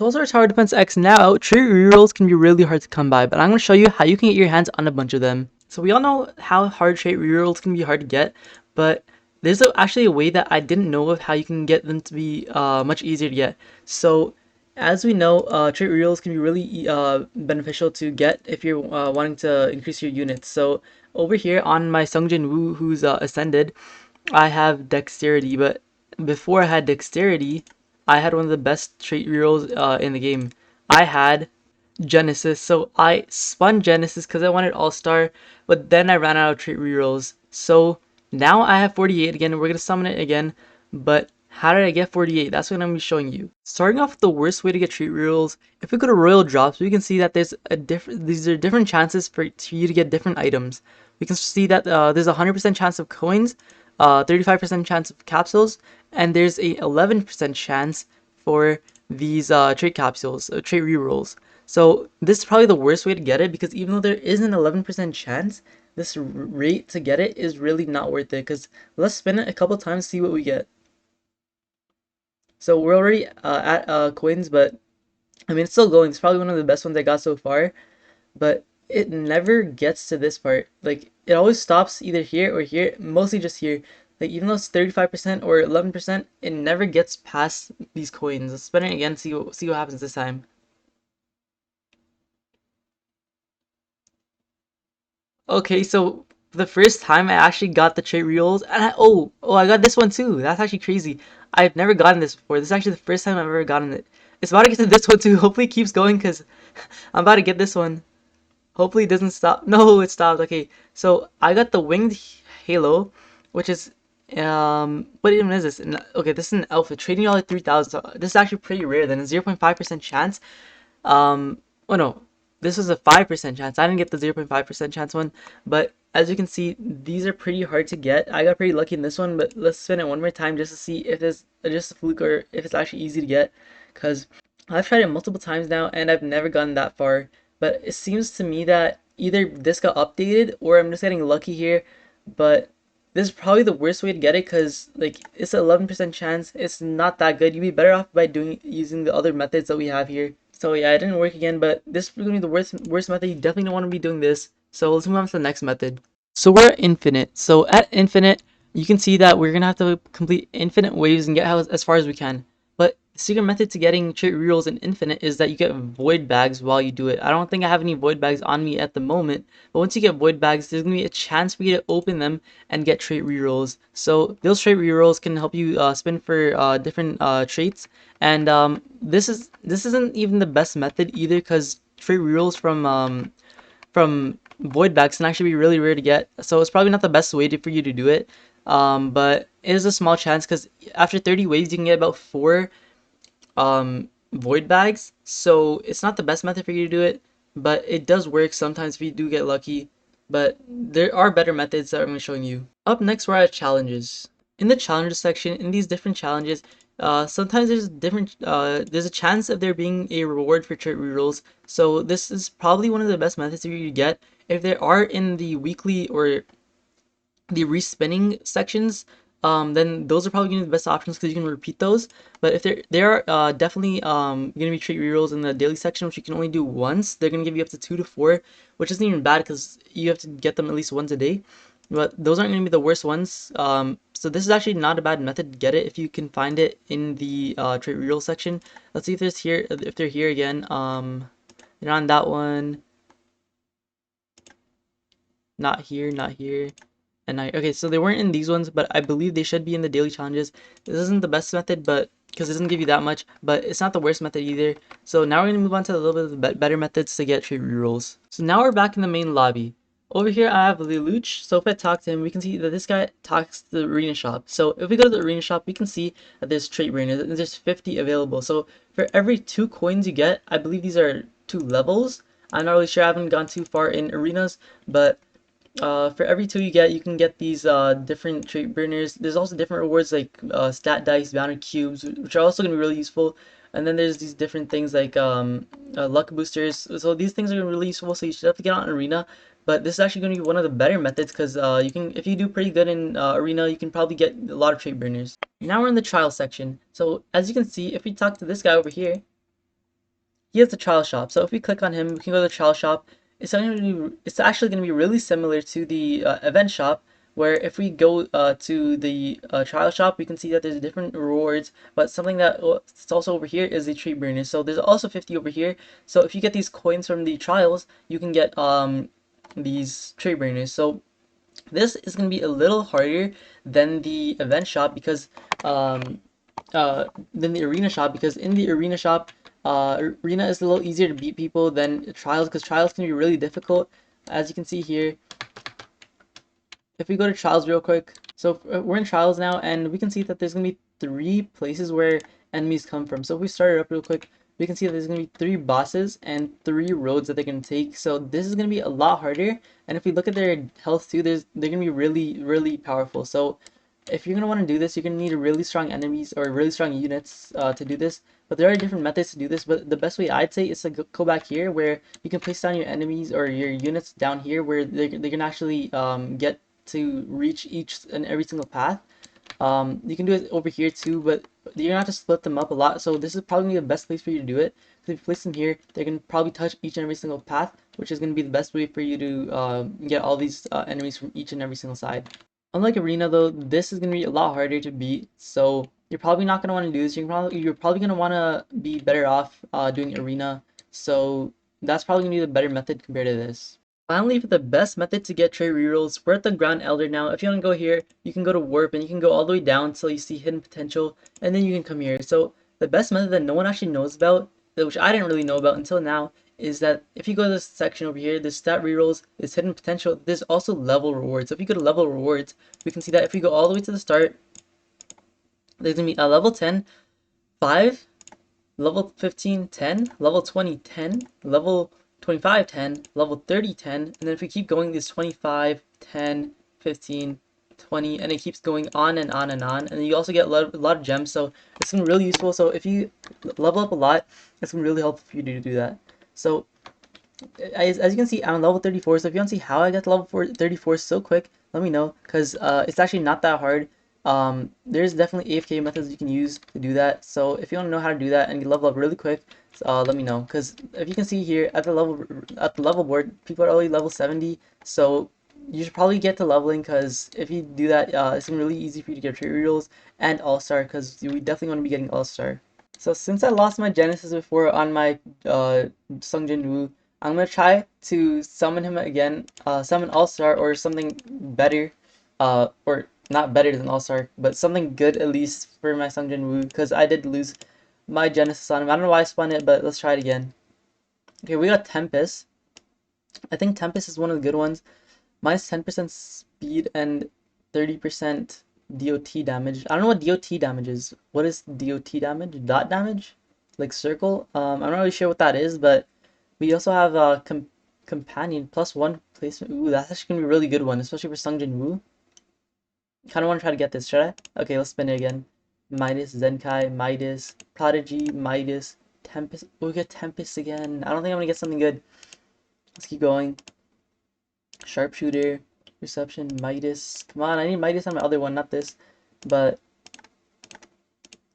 With also our Tower Defense X now, trait rerolls can be really hard to come by, but I'm going to show you how you can get your hands on a bunch of them. So we all know how hard trait rerolls can be hard to get, but there's actually a way that I didn't know of how you can get them to be much easier to get. So as we know, trait rerolls can be really beneficial to get if you're wanting to increase your units. So over here on my Sungjin Woo, who's ascended, I have dexterity, but before I had dexterity, I had one of the best trait rerolls in the game. I had Genesis, so I spun Genesis because I wanted All-Star, but then I ran out of trait rerolls. So now I have 48 again, and we're going to summon it again, but how did I get 48? That's what I'm going to be showing you. Starting off with the worst way to get trait rerolls, if we go to Royal Drops, we can see that there's these are different chances for you to get different items. We can see that there's a 100% chance of coins, 35% chance of capsules, and there's a 11% chance for these trait capsules, trait rerolls. So this is probably the worst way to get it, because even though there is an 11% chance, this rate to get it is really not worth it, because let's spin it a couple times, see what we get. So we're already at coins, but I mean, it's still going. It's probably one of the best ones I got so far, but it never gets to this part. Like, it always stops either here or here, mostly just here. Like, even though it's 35% or 11%, it never gets past these coins. Let's spin it again, see what happens this time. Okay, so the first time I actually got the trait reels, and I got this one too. That's actually crazy. I've never gotten this before. This is actually the first time I've ever gotten it. It's about to get to this one too. Hopefully it keeps going, because I'm about to get this one. Hopefully it doesn't stop. No, it stopped. Okay, so I got the winged halo, which is what even is this? Okay, this is an alpha trading all at 3,000. So this is actually pretty rare. Then a 0.5% chance. Oh no, this was a 5% chance. I didn't get the 0.5% chance one, but as you can see, these are pretty hard to get. I got pretty lucky in this one, but let's spin it one more time just to see if it's just a fluke or if it's actually easy to get, because I've tried it multiple times now and I've never gotten that far. But it seems to me that either this got updated or I'm just getting lucky here, but this is probably the worst way to get it, because like it's an 11% chance. It's not that good. You'd be better off by using the other methods that we have here. So yeah, it didn't work again, but this is gonna be the worst method. You definitely don't want to be doing this. So let's move on to the next method. So we're at infinite. So at infinite, you can see that we're gonna have to complete infinite waves and get as far as we can. But the secret method to getting trait rerolls in infinite is that you get void bags while you do it. I don't think I have any void bags on me at the moment, but once you get void bags, there's gonna be a chance for you to open them and get trait rerolls. So those trait rerolls can help you spin for different traits. And this isn't even the best method either, because trait rerolls from void bags can actually be really rare to get. So it's probably not the best way for you to do it. But it is a small chance, because after 30 waves you can get about 4 void bags. So it's not the best method for you to do it, but it does work sometimes if you do get lucky. But there are better methods that I'm going to show you. Up next, we're at challenges. In the challenges section, in these different challenges, sometimes there's a chance of there being a reward for trait rerolls. So this is probably one of the best methods for you to get. If there are in the weekly or the respinning sections, then those are probably going to be the best options, because you can repeat those. But if there are definitely going to be trait rerolls in the daily section, which you can only do once. They're going to give you up to 2 to 4, which isn't even bad, because you have to get them at least once a day. But those aren't going to be the worst ones. So this is actually not a bad method to get it if you can find it in the trait reroll section. Let's see if they're here again. They're on that one. Not here, not here. And okay, so they weren't in these ones, but I believe they should be in the daily challenges. This isn't the best method, but because it doesn't give you that much, but it's not the worst method either. So now we're going to move on to a little bit of the better methods to get trait rerolls. So now we're back in the main lobby. Over here I have Lelouch. So if I talk to him, we can see that this guy talks to the arena shop. So if we go to the arena shop, we can see that there's trait burners, and there's 50 available. So for every 2 coins you get, I believe these are 2 levels. I'm not really sure, I haven't gone too far in arenas, but for every 2 you get, you can get these different trait burners. There's also different rewards like stat dice, bounty cubes, which are also going to be really useful. And then there's these different things like luck boosters. So these things are really useful, so you should have to get on arena. But this is actually going to be one of the better methods, because if you do pretty good in arena, you can probably get a lot of trait burners. Now we're in the trial section. So as you can see, if we talk to this guy over here, he has the trial shop. So if we click on him, we can go to the trial shop. It's actually going to be really similar to the event shop, where if we go to the trial shop, we can see that there's different rewards, but something that's also over here is the treat bonus. So there's also 50 over here. So if you get these coins from the trials, you can get these treat bonus. So this is going to be a little harder than the event shop because um, than the arena shop, because in the arena shop, arena is a little easier to beat people than trials, because trials can be really difficult. As you can see here, if we go to trials real quick, so we're in trials now, and we can see that there's gonna be 3 places where enemies come from. So if we start it up real quick, we can see that there's gonna be 3 bosses and 3 roads that they're gonna take. So this is gonna be a lot harder. And if we look at their health too, they're gonna be really powerful. So if you're gonna want to do this, you're gonna need really strong enemies or really strong units to do this. But there are different methods to do this. But the best way I'd say is to go back here, where you can place down your enemies or your units down here, where they can actually get to reach each and every single path. You can do it over here too, but you're gonna have to split them up a lot. So this is probably the best place for you to do it. Because if you place them here, they can probably touch each and every single path, which is gonna be the best way for you to get all these enemies from each and every single side. Unlike arena though, this is gonna be a lot harder to beat. So you're probably not gonna want to do this. You're probably gonna want to be better off doing arena. So that's probably gonna be the better method compared to this. Finally, for the best method to get trait rerolls, we're at the ground elder now. If you want to go here, you can go to warp and you can go all the way down until you see hidden potential, and then you can come here. So the best method that no one actually knows about, which I didn't really know about until now, is that if you go to this section over here, there's stat rerolls, there's hidden potential, there's also level rewards. So if you go to level rewards, we can see that if we go all the way to the start, there's gonna be a level 10, 5, level 15, 10, level 20, 10, level 25, 10, level 30, 10, and then if we keep going, this 25, 10, 15, 20, and it keeps going on and on and on. And then you also get a lot of gems, so it's gonna be really useful. So if you level up a lot, it's gonna be really helpful for you to do that. So as you can see, I'm on level 34, so if you want to see how I got to level 34 so quick, let me know, because it's actually not that hard. There's definitely AFK methods you can use to do that, so if you want to know how to do that and level up really quick, let me know, because if you can see here at the level board, people are already level 70, so you should probably get to leveling, because if you do that, it's gonna be really easy for you to get trade rerolls and all-star, because we definitely want to be getting all-star. So since I lost my Genesis before on my Sungjin Woo, I'm gonna try to summon him again, summon All-Star or something better, or not better than All-Star, but something good at least for my Sungjin Woo, because I did lose my Genesis on him. I don't know why I spun it, but let's try it again. Okay, we got Tempest. I think Tempest is one of the good ones. Minus 10% speed and 30% DOT damage. I don't know what DOT damage is. What is DOT damage? Dot damage? Like circle? I'm not really sure what that is, but we also have a companion +1 placement. Ooh, that's actually gonna be a really good one, especially for Sungjin Woo. Kind of want to try to get this. Should I? Okay, let's spin it again. Midas, Zenkai, Midas, Prodigy, Midas, Tempest. Oh, we get Tempest again. I don't think I'm gonna get something good. Let's keep going. Sharpshooter, Reception, Midas. Come on, I need Midas on my other one, not this. But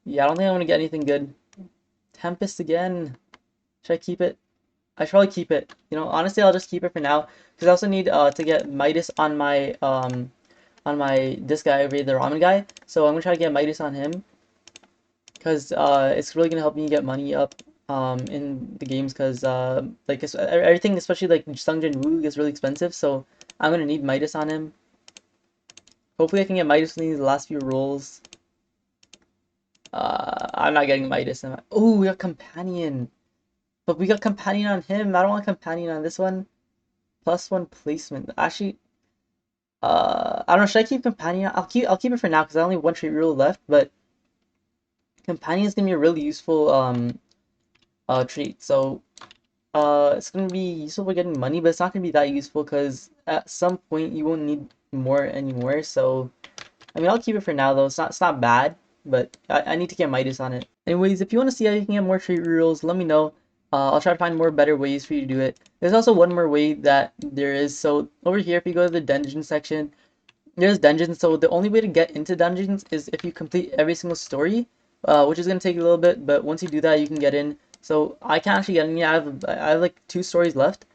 yeah, I don't think I'm gonna get anything good. Tempest again. Should I keep it? I should probably keep it. You know, honestly, I'll just keep it for now, because I also need to get Midas on my this guy over here, the ramen guy. So I'm gonna try to get Midas on him, because it's really gonna help me get money up in the games, because like everything, especially like Sungjin Woo, gets really expensive. So I'm gonna need Midas on him. Hopefully I can get Midas in these last few rolls. I'm not getting Midas. Oh, we got Companion. But we got Companion on him. I don't want Companion on this one. +1 placement. Actually, I don't know. Should I keep Companion? I'll keep it for now, because I only have one trait rule left. But Companion is gonna be a really useful trait. So it's gonna be useful for getting money, but it's not gonna be that useful, because at some point you won't need more anymore. So I mean, I'll keep it for now though. It's not bad, but I need to get Midas on it. Anyways, if you want to see how you can get more trait rerolls, let me know. I'll try to find more better ways for you to do it. There's also one more way that there is. So over here, if you go to the dungeon section, there's dungeons. So the only way to get into dungeons is if you complete every single story, which is going to take a little bit. But once you do that, you can get in. So I can't actually get any. I have like 2 stories left.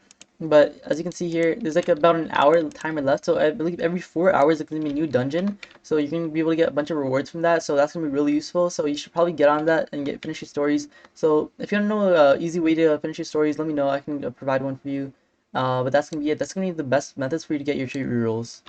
But as you can see here, there's like about an hour timer left. So I believe every 4 hours there's gonna be a new dungeon. So you're gonna be able to get a bunch of rewards from that. So that's gonna be really useful. So you should probably get on that and finish your stories. So if you don't know an easy way to finish your stories, let me know. I can provide one for you. But that's gonna be it. That's gonna be the best methods for you to get your treat rerolls.